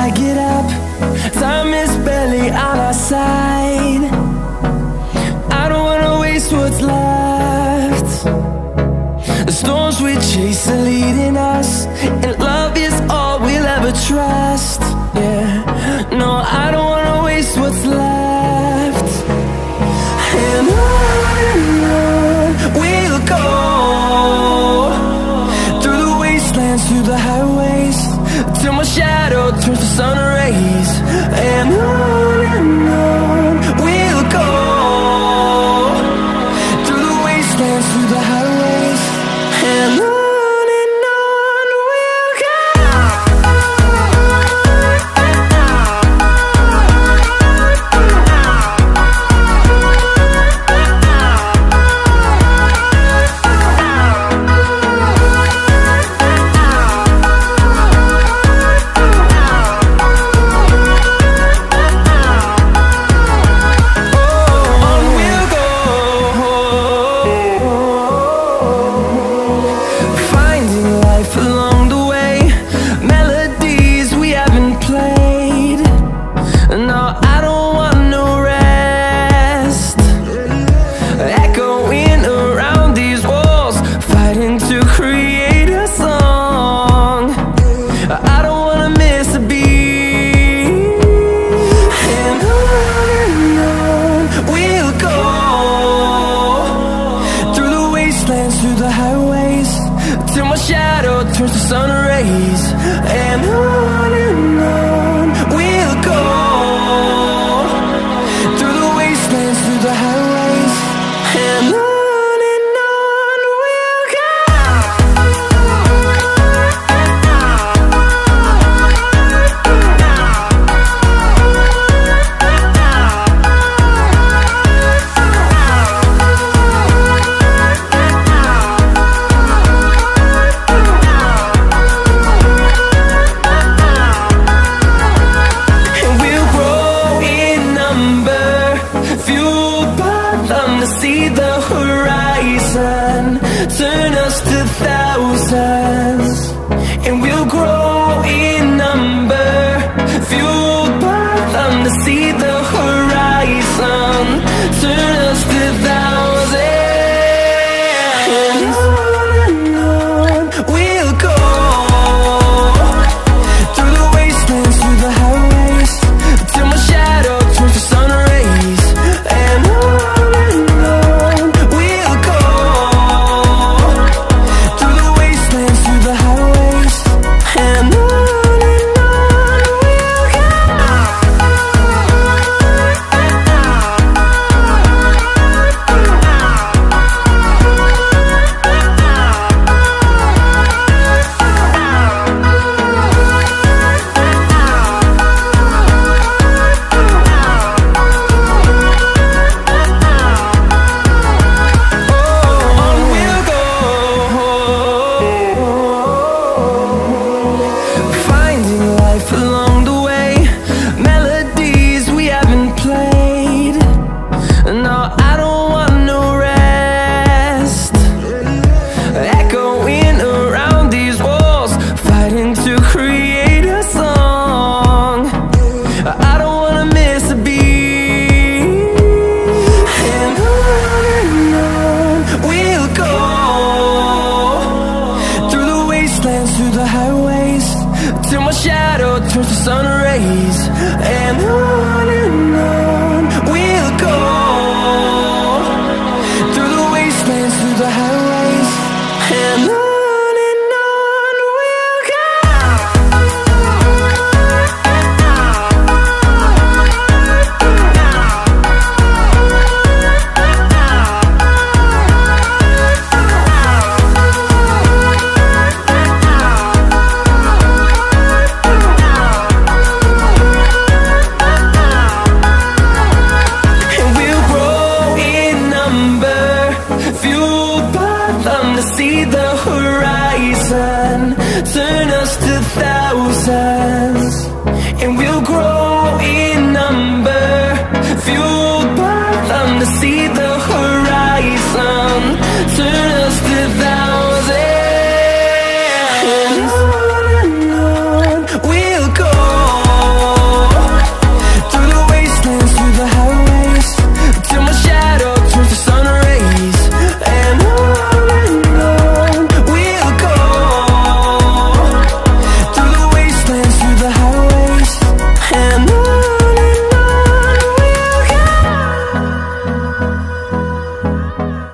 I get up, time is barely on our side. I don't wanna waste what's left. The storms we chase are leading us, and love is all we'll ever trust. Yeah, no, I don't wanna waste what's left. And on we'll go, through the wastelands, through the highways, till my shadow turns to sun rays. And on we'll go, through the wastelands, through the highways, and on. And we'll grow in number, fueled by them to see the